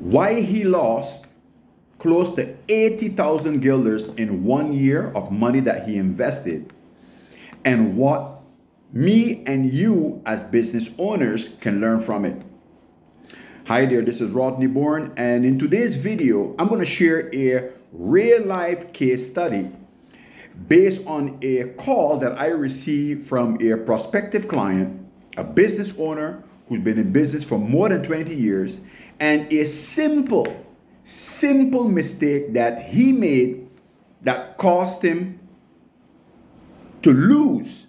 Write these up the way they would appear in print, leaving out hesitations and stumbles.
why he lost close to 80,000 guilders in 1 year of money that he invested, and what me and you as business owners can learn from it. Hi there, this is Rodney Bourne, and in today's video, I'm going to share a real life case study based on a call that I received from a prospective client, a business owner who's been in business for more than 20 years, and a simple mistake that he made that cost him to lose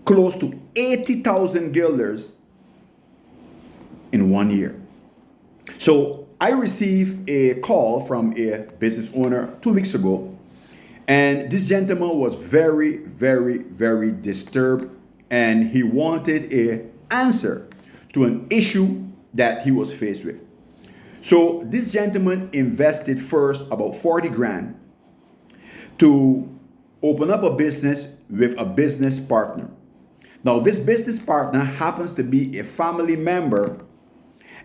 close to 80,000 guilders in 1 year. So I received a call from a business owner 2 weeks ago, and this gentleman was very disturbed, and he wanted an answer to an issue that he was faced with. So this gentleman invested first about 40 grand to open up a business with a business partner. Now, this business partner happens to be a family member,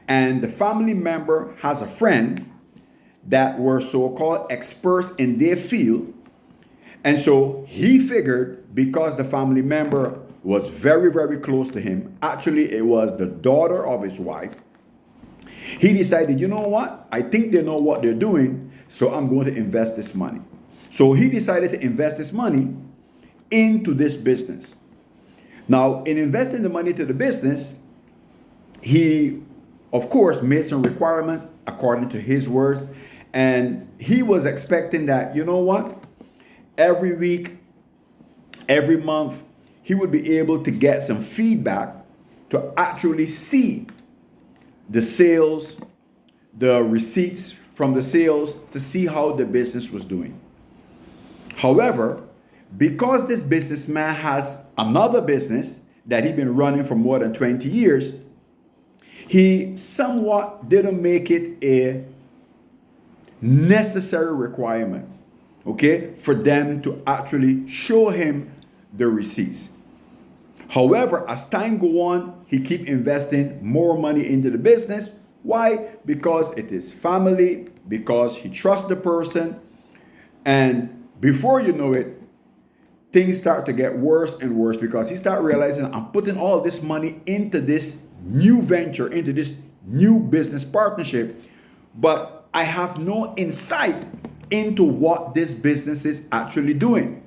and the family member has a friend that were so-called experts in their field. And so he figured, because the family member was very close to him, actually it was the daughter of his wife, he decided, you know what? I think they know what they're doing, so I'm going to invest this money. So he decided to invest this money into this business. Now, in investing the money to the business, he, of course, made some requirements according to his words, and he was expecting that, you know what? Every week, every month, he would be able to get some feedback to actually see the sales, the receipts from the sales, to see how the business was doing. However, because this businessman has another business that he'd been running for more than 20 years, he somewhat didn't make it a necessary requirement, okay, for them to actually show him the receipts. However, as time go on, he keep investing more money into the business. Why? Because it is family, because he trusts the person, and before you know it, things start to get worse and worse, because he start realizing, I'm putting all this money into this new venture, into this new business partnership, but I have no insight into what this business is actually doing.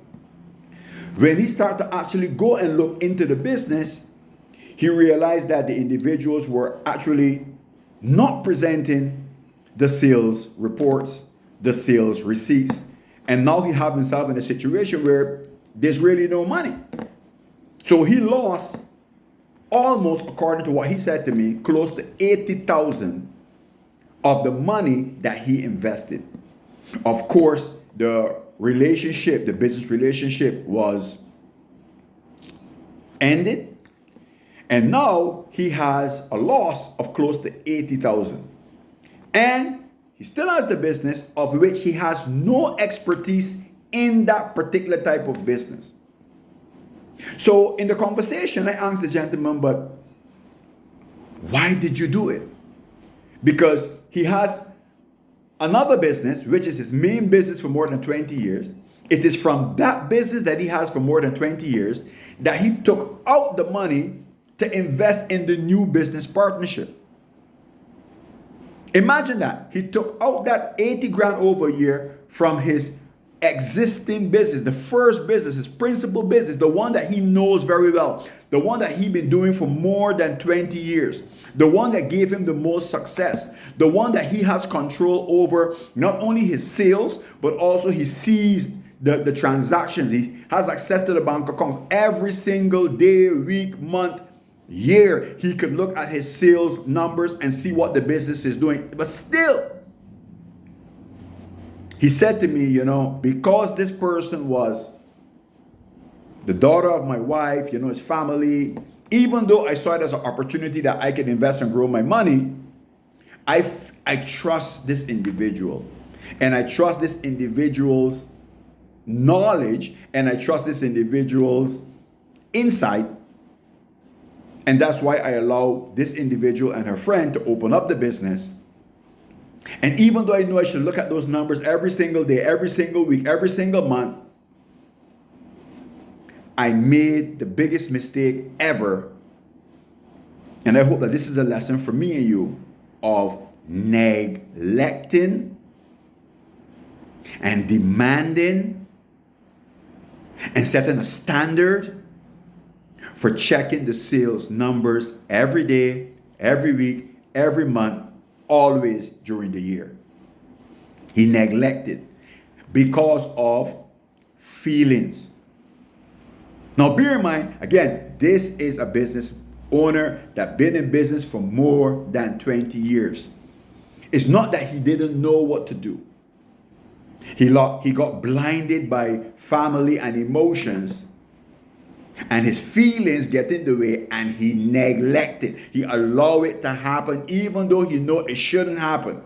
When he started to actually go and look into the business, he realized that the individuals were actually not presenting the sales reports, the sales receipts. And now he have himself in a situation where there's really no money. So he lost almost, according to what he said to me, close to 80,000 of the money that he invested. Of course, the business relationship was ended, and now he has a loss of close to 80,000. And he still has the business, of which he has no expertise in that particular type of business. So in the conversation, I asked the gentleman, but why did you do it? Because he has another business, which is his main business for more than 20 years. It is from that business that he has for more than 20 years that he took out the money to invest in the new business partnership. Imagine that. He took out that 80 grand over a year from his existing business, the first business, his principal business, the one that he knows very well, the one that he's been doing for more than 20 years, the one that gave him the most success, the one that he has control over, not only his sales, but also he sees the transactions. He has access to the bank accounts every single day, week, month, year. He could look at his sales numbers and see what the business is doing. But still, he said to me, because this person was the daughter of my wife, his family, even though I saw it as an opportunity that I can invest and grow my money, I trust this individual. And I trust this individual's knowledge, and I trust this individual's insight. And that's why I allow this individual and her friend to open up the business. And even though I know I should look at those numbers every single day, every single week, every single month, I made the biggest mistake ever. And I hope that this is a lesson for me and you of neglecting and demanding and setting a standard for checking the sales numbers every day, every week, every month, always during the year. He neglected because of feelings. Now bear in mind, again, this is a business owner that been in business for more than 20 years. It's not that he didn't know what to do. He got blinded by family and emotions, and his feelings get in the way, and he neglected. He allowed it to happen even though he know it shouldn't happen.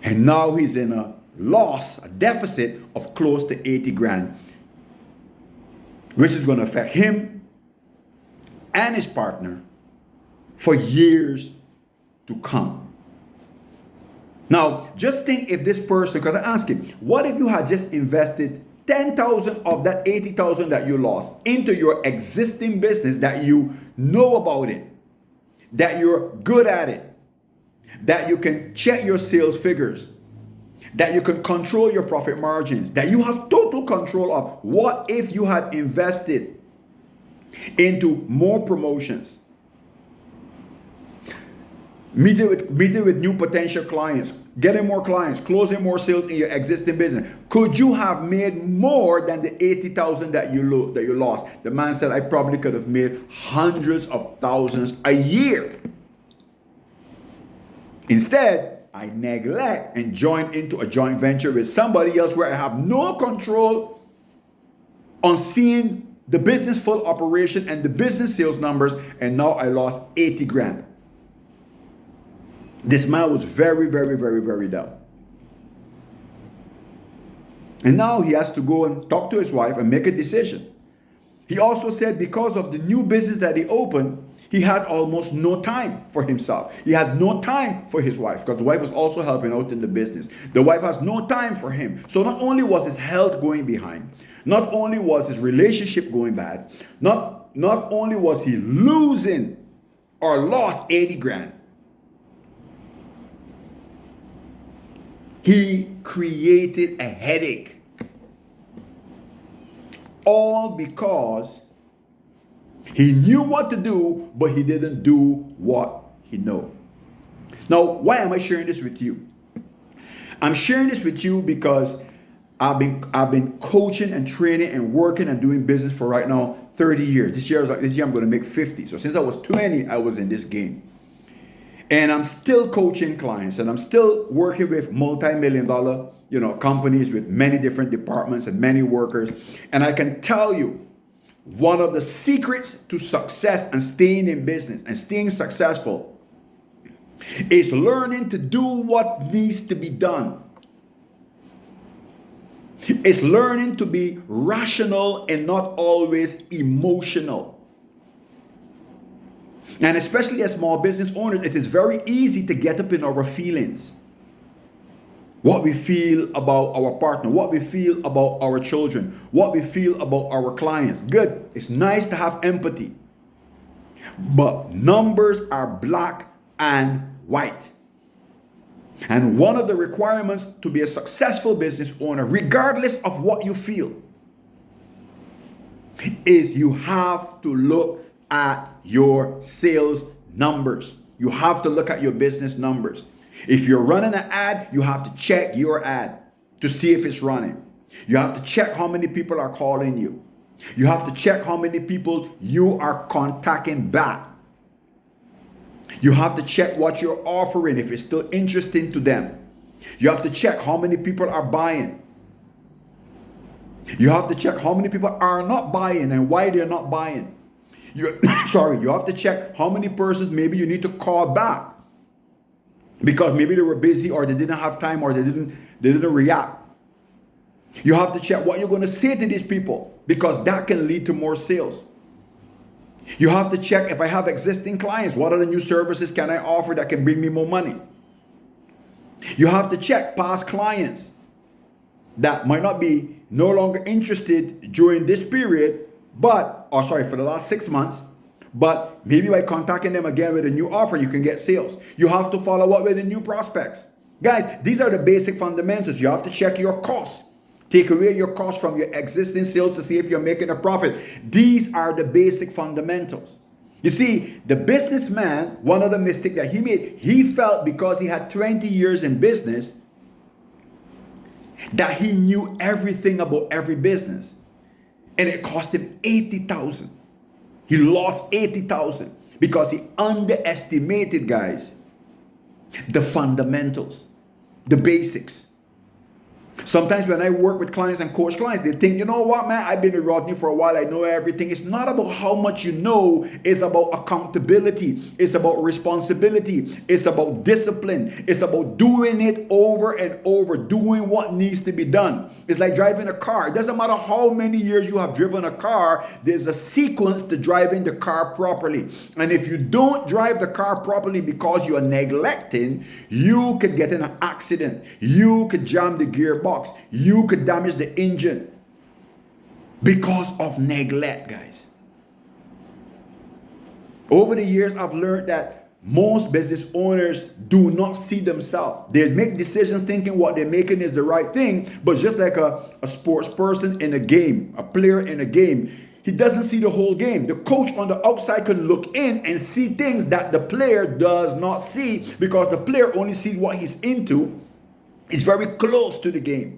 And now he's in a loss, a deficit of close to 80 grand, which is going to affect him and his partner for years to come. Now, just think if this person, because I asked him, what if you had just invested 10,000 of that 80,000 that you lost into your existing business, that you know about it, that you're good at it, that you can check your sales figures, that you can control your profit margins, that you have total control of? What if you had invested into more promotions, meeting with new potential clients, getting more clients, closing more sales in your existing business? Could you have made more than the 80,000 that you lost? The man said, I probably could have made hundreds of thousands a year. Instead, I neglect and join into a joint venture with somebody else where I have no control on seeing the business full operation and the business sales numbers, and now I lost 80 grand. This man was very, very, very, very down. And now he has to go and talk to his wife and make a decision. He also said because of the new business that he opened, he had almost no time for himself. He had no time for his wife, because the wife was also helping out in the business. The wife has no time for him. So not only was his health going behind, not only was his relationship going bad, not only was he losing or lost 80 grand, he created a headache. All because he knew what to do, but he didn't do what he knew. Now, why am I sharing this with you? I'm sharing this with you because I've been coaching and training and working and doing business for right now 30 years. This year I'm going to make 50. So since I was 20, I was in this game. And I'm still coaching clients, and I'm still working with multi-million-dollar, companies with many different departments and many workers. And I can tell you, one of the secrets to success and staying in business and staying successful is learning to do what needs to be done. It's learning to be rational and not always emotional. And especially as small business owners, it is very easy to get up in our feelings. What we feel about our partner, what we feel about our children, what we feel about our clients. Good. It's nice to have empathy. But numbers are black and white. And one of the requirements to be a successful business owner, regardless of what you feel, is you have to look at your sales numbers. You have to look at your business numbers. If you're running an ad, you have to check your ad to see if it's running. You have to check how many people are calling you. You have to check how many people you are contacting back. You have to check what you're offering, if it's still interesting to them. You have to check how many people are buying. You have to check how many people are not buying and why they're not buying. You have to check how many persons maybe you need to call back because maybe they were busy or they didn't have time or they didn't react. You have to check what you're going to say to these people because that can lead to more sales. You have to check if I have existing clients, what are the new services can I offer that can bring me more money? You have to check past clients that might not be no longer interested during this period, but, or sorry, for the last 6 months, but maybe by contacting them again with a new offer, you can get sales. You have to follow up with the new prospects. Guys, these are the basic fundamentals. You have to check your costs. Take away your costs from your existing sales to see if you're making a profit. These are the basic fundamentals. You see, the businessman, one of the mistakes that he made, he felt because he had 20 years in business that he knew everything about every business. And it cost him 80,000. He lost 80,000 because he underestimated, guys, the fundamentals, the basics. Sometimes when I work with clients and coach clients, they think, you know what, man, I've been with Rodney for a while. I know everything. It's not about how much you know. It's about accountability. It's about responsibility. It's about discipline. It's about doing it over and over, doing what needs to be done. It's like driving a car. It doesn't matter how many years you have driven a car. There's a sequence to driving the car properly. And if you don't drive the car properly because you are neglecting, you could get in an accident. You could jam the gearbox. You could damage the engine because of neglect, guys. Over the years, I've learned that most business owners do not see themselves. They make decisions thinking what they're making is the right thing, but just like a sports person in a game, a player in a game, he doesn't see the whole game. The coach on the outside can look in and see things that the player does not see because the player only sees what he's into. It's very close to the game.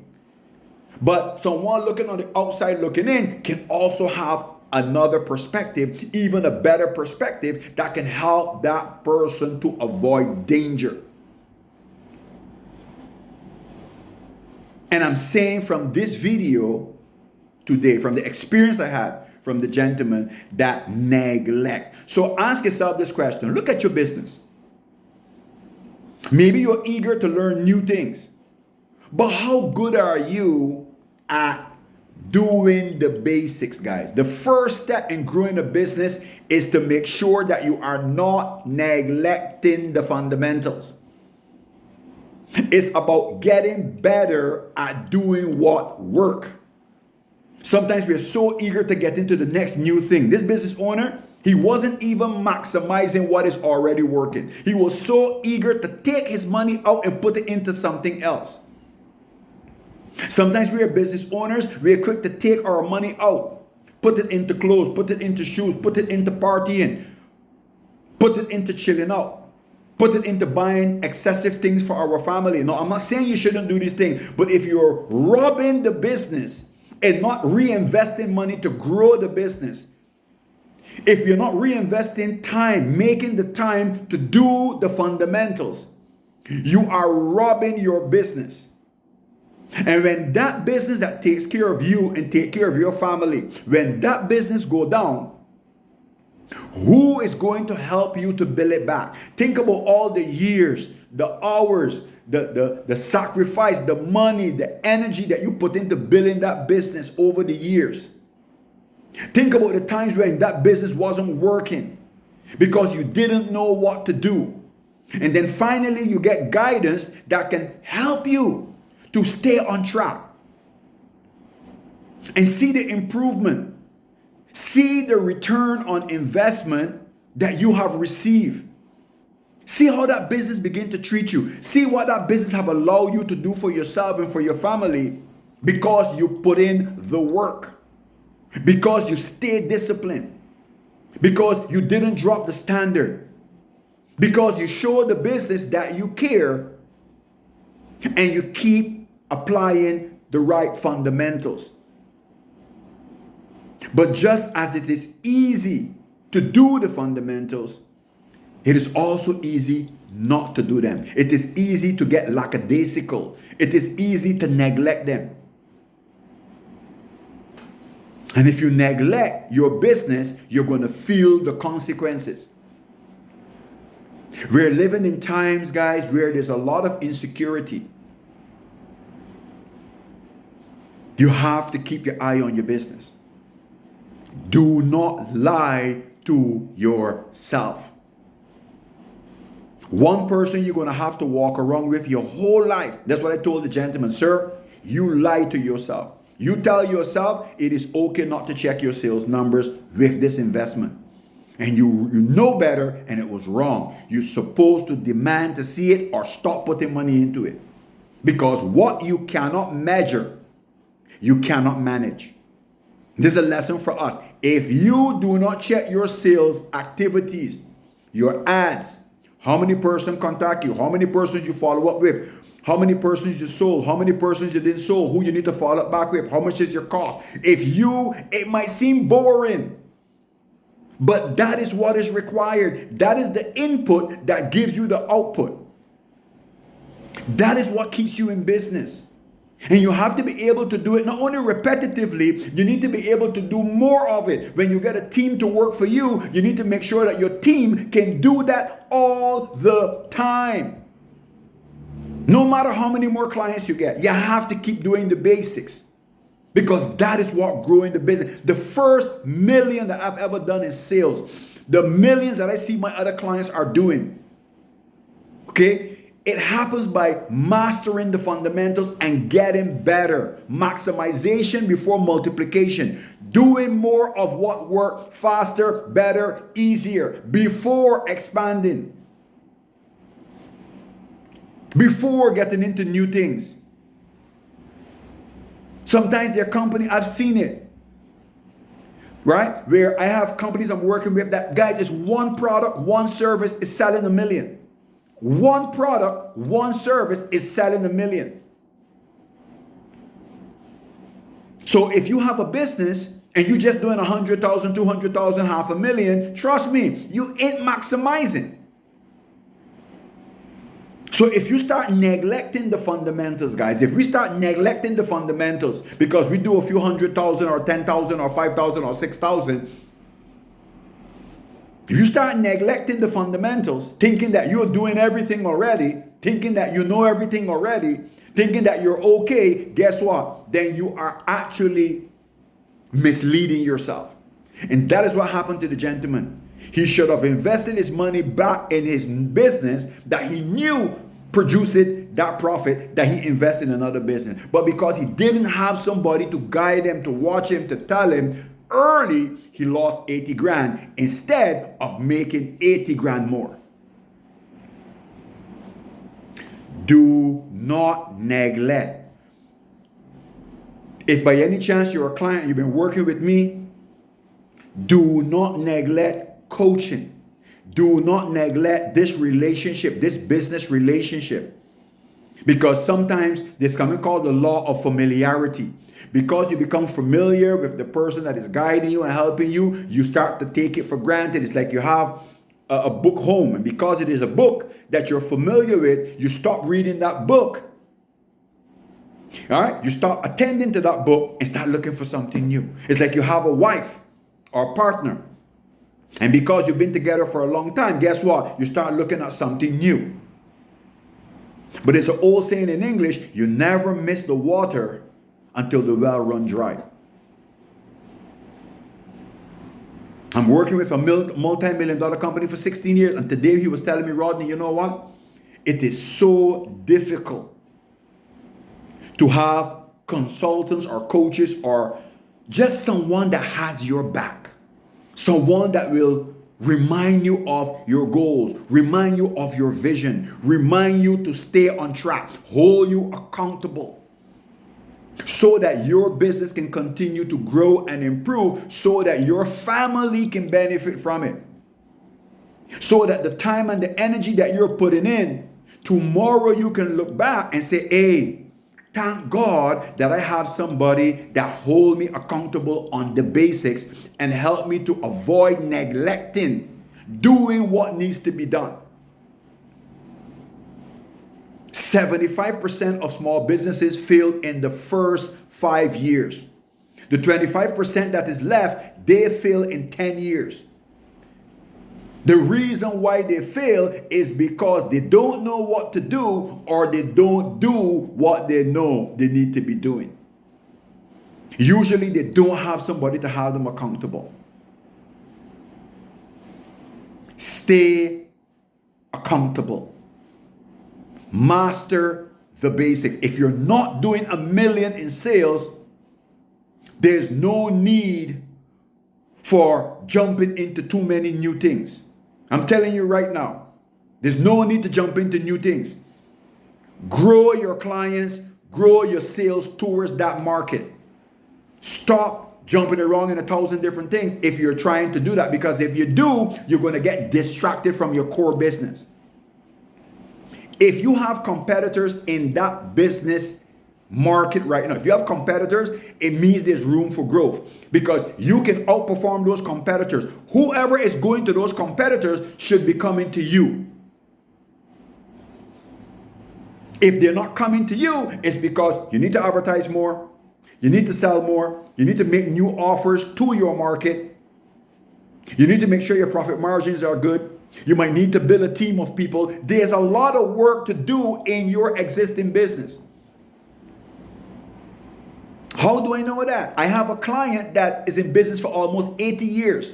But someone looking on the outside looking in can also have another perspective, even a better perspective that can help that person to avoid danger. And I'm saying from this video today, from the experience I had from the gentleman, that neglect. So ask yourself this question. Look at your business. Maybe you're eager to learn new things. But how good are you at doing the basics, guys? The first step in growing a business is to make sure that you are not neglecting the fundamentals. It's about getting better at doing what works. Sometimes we're so eager to get into the next new thing. This business owner, he wasn't even maximizing what is already working. He was so eager to take his money out and put it into something else. Sometimes we are business owners, we are quick to take our money out, put it into clothes, put it into shoes, put it into partying, put it into chilling out, put it into buying excessive things for our family. No, I'm not saying you shouldn't do these things, but if you're robbing the business and not reinvesting money to grow the business, if you're not reinvesting time, making the time to do the fundamentals, you are robbing your business. And when that business that takes care of you and take care of your family, when that business go down, who is going to help you to build it back? Think about all the years, the hours, the sacrifice, the money, the energy that you put into building that business over the years. Think about the times when that business wasn't working because you didn't know what to do. And then finally you get guidance that can help you to stay on track and see the improvement, see the return on investment that you have received. See how that business begin to treat you. See what that business have allowed you to do for yourself and for your family because you put in the work, because you stayed disciplined, because you didn't drop the standard, because you show the business that you care and you keep applying the right fundamentals. But just as it is easy to do the fundamentals, it is also easy not to do them. It is easy to get lackadaisical. It is easy to neglect them. And if you neglect your business, you're going to feel the consequences. We're living in times, guys, where there's a lot of insecurity. You have to keep your eye on your business. Do not lie to yourself. One person you're going to have to walk around with your whole life. That's what I told the gentleman. Sir, you lie to yourself. You tell yourself it is okay not to check your sales numbers with this investment. And you know better, and it was wrong. You're supposed to demand to see it or stop putting money into it. Because what you cannot measure, you cannot manage. This is a lesson for us. If you do not check your sales activities, your ads, how many persons contact you, how many persons you follow up with, how many persons you sold, how many persons you didn't sold, who you need to follow up back with, how much is your cost. It might seem boring, but that is what is required. That is the input that gives you the output. That is what keeps you in business. And you have to be able to do it not only repetitively, you need to be able to do more of it. When you get a team to work for you, you need to make sure that your team can do that all the time. No matter how many more clients you get, you have to keep doing the basics. Because that is what growing the business. The first million that I've ever done in sales, the millions that I see my other clients are doing, okay? It happens by mastering the fundamentals and getting better. Maximization before multiplication. Doing more of what works faster, better, easier before expanding. Before getting into new things. Sometimes their company, I've seen it. Right? Where I have companies I'm working with that, guys, is one product, one service is selling $1 million. One product, one service is selling $1 million. So if you have a business and you're just doing 100,000, 200,000, $500,000, trust me, you ain't maximizing. So if you start neglecting the fundamentals, guys, if we start neglecting the fundamentals because we do a few 100,000 or 10,000 or 5,000 or 6,000, if you start neglecting the fundamentals, thinking that you're doing everything already, thinking that you know everything already, thinking that you're okay, guess what? Then you are actually misleading yourself. And that is what happened to the gentleman. He should have invested his money back in his business that he knew produced that profit that he invested in another business. But because he didn't have somebody to guide him, to watch him, to tell him, early, he lost 80 grand instead of making 80 grand more. Do not neglect. If by any chance you're a client, you've been working with me, do not neglect coaching. Do not neglect this relationship, this business relationship. Because sometimes there's something called the law of familiarity. Because you become familiar with the person that is guiding you and helping you, you start to take it for granted. It's like you have a book home. And because it is a book that you're familiar with, you stop reading that book. All right? You start attending to that book and start looking for something new. It's like you have a wife or a partner. And because you've been together for a long time, guess what? You start looking at something new. But it's an old saying in English, you never miss the water until the well runs dry. I'm working with a multi-million-dollar company for 16 years. And today he was telling me, Rodney, you know what? It is so difficult to have consultants or coaches or just someone that has your back. Someone that will remind you of your goals, remind you of your vision, remind you to stay on track, hold you accountable. So that your business can continue to grow and improve, so that your family can benefit from it. So that the time and the energy that you're putting in, tomorrow you can look back and say, hey, thank God that I have somebody that hold me accountable on the basics and help me to avoid neglecting doing what needs to be done. 75% of small businesses fail in the first 5 years. The 25% that is left, they fail in 10 years. The reason why they fail is because they don't know what to do, or they don't do what they know they need to be doing. Usually they don't have somebody to hold them accountable. Stay accountable. Master the basics. If you're not doing $1 million in sales, there's no need for jumping into too many new things. I'm telling you right now, there's no need to jump into new things. Grow your clients, grow your sales towards that market. Stop jumping around in 1,000 different things if you're trying to do that, because if you do, you're going to get distracted from your core business. If you have competitors in that business market right now, if you have competitors, it means there's room for growth, because you can outperform those competitors. Whoever is going to those competitors should be coming to you. If they're not coming to you, it's because you need to advertise more, you need to sell more, you need to make new offers to your market, you need to make sure your profit margins are good, you might need to build a team of people. There's a lot of work to do in your existing business. How do I know that? I have a client that is in business for almost 80 years.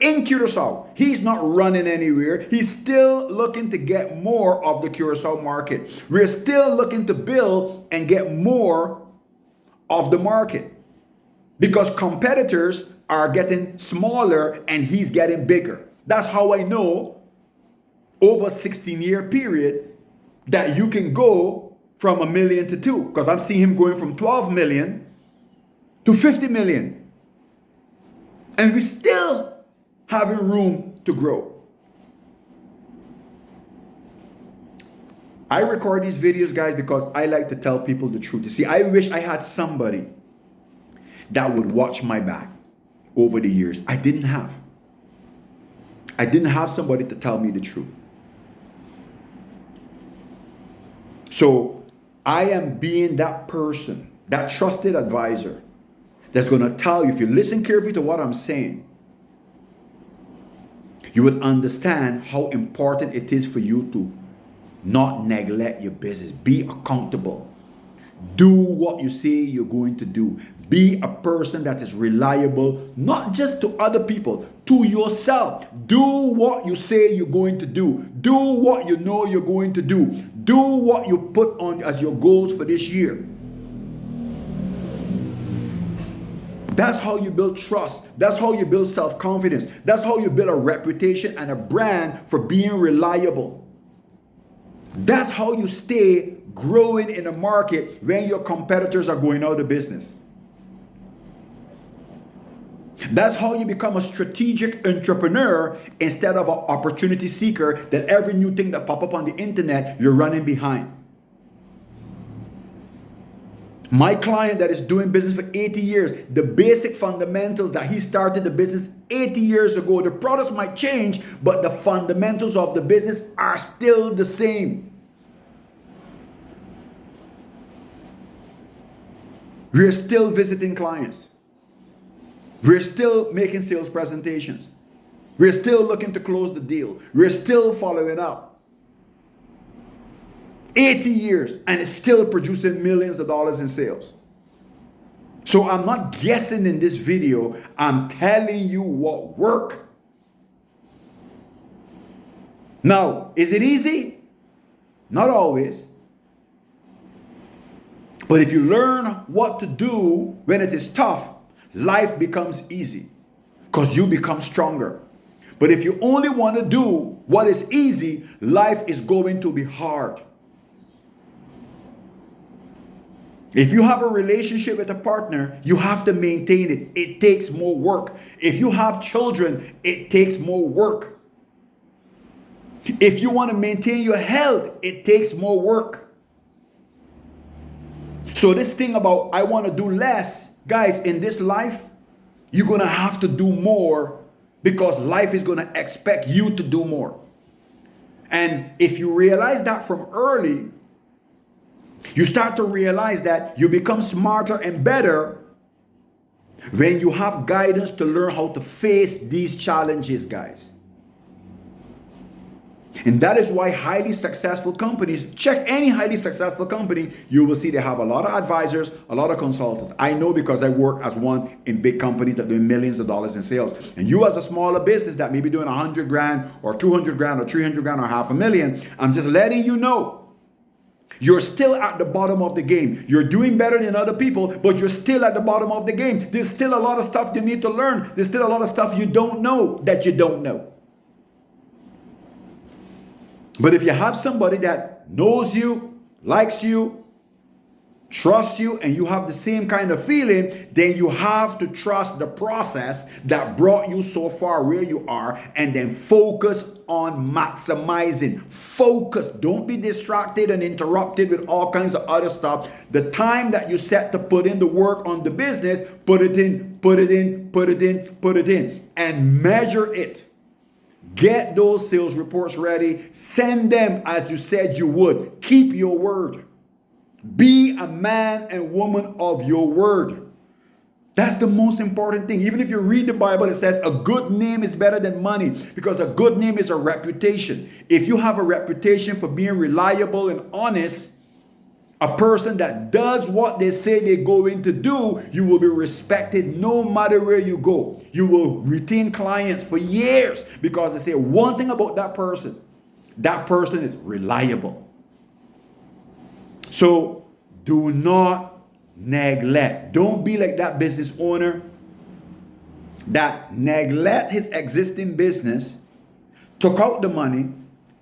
In Curacao, he's not running anywhere. He's still looking to get more of the Curacao market. We're still looking to build and get more of the market, because competitors are getting smaller and he's getting bigger. That's how I know over a 16-year period that you can go from $1 million to $2 million, because I'm seeing him going from 12 million to 50 million. And we still having room to grow. I record these videos, guys, because I like to tell people the truth. You see, I wish I had somebody that would watch my back over the years. I didn't have somebody to tell me the truth. So I am being that person, that trusted advisor that's going to tell you, if you listen carefully to what I'm saying, you would understand how important it is for you to not neglect your business. Be accountable. Do what you say you're going to do. Be a person that is reliable, not just to other people, to yourself. Do what you say you're going to do. Do what you know you're going to do. Do what you put on as your goals for this year. That's how you build trust. That's how you build self-confidence. That's how you build a reputation and a brand for being reliable. That's how you stay growing in the market when your competitors are going out of business. That's how you become a strategic entrepreneur instead of an opportunity seeker that every new thing that pop up on the internet, you're running behind. My client that is doing business for 80 years, the basic fundamentals that he started the business 80 years ago, the products might change, but the fundamentals of the business are still the same. We're still visiting clients. We're still making sales presentations. We're still looking to close the deal. We're still following up. 80 years, and it's still producing millions of dollars in sales. So I'm not guessing in this video. I'm telling you what works. Now, is it easy? Not always. But if you learn what to do when it is tough, life becomes easy because you become stronger. But if you only want to do what is easy, life is going to be hard. If you have a relationship with a partner, you have to maintain it. It takes more work. If you have children, it takes more work. If you want to maintain your health, it takes more work. So this thing about I want to do less, guys, in this life, you're going to have to do more because life is going to expect you to do more. And if you realize that from early, you start to realize that you become smarter and better when you have guidance to learn how to face these challenges, guys. And that is why highly successful companies, check any highly successful company, you will see they have a lot of advisors, a lot of consultants. I know because I work as one in big companies that do millions of dollars in sales. And you as a smaller business that may be doing 100 grand or 200 grand or 300 grand or $500,000, I'm just letting you know, you're still at the bottom of the game. You're doing better than other people, but you're still at the bottom of the game. There's still a lot of stuff you need to learn. There's still a lot of stuff you don't know that you don't know. But if you have somebody that knows you, likes you, trusts you, and you have the same kind of feeling, then you have to trust the process that brought you so far where you are, and then focus on maximizing. Focus. Don't be distracted and interrupted with all kinds of other stuff. The time that you set to put in the work on the business, put it in, and measure it. Get those sales reports ready. Send them as you said you would. Keep your word. Be a man and woman of your word. That's the most important thing. Even if you read the Bible, it says a good name is better than money, because a good name is a reputation. If you have a reputation for being reliable and honest, a person that does what they say they're going to do, you will be respected no matter where you go. You will retain clients for years because they say one thing about that person is reliable. So do not neglect. Don't be like that business owner that neglect his existing business, took out the money,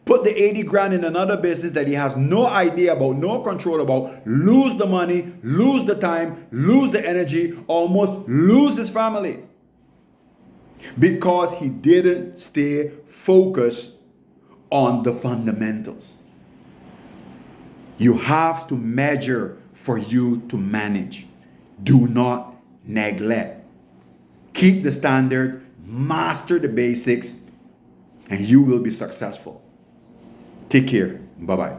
put the 80 grand in another business that he has no idea about, no control about, lose the money, lose the time, lose the energy, almost lose his family. Because he didn't stay focused on the fundamentals. You have to measure for you to manage. Do not neglect. Keep the standard, master the basics, and you will be successful. Take care. Bye-bye.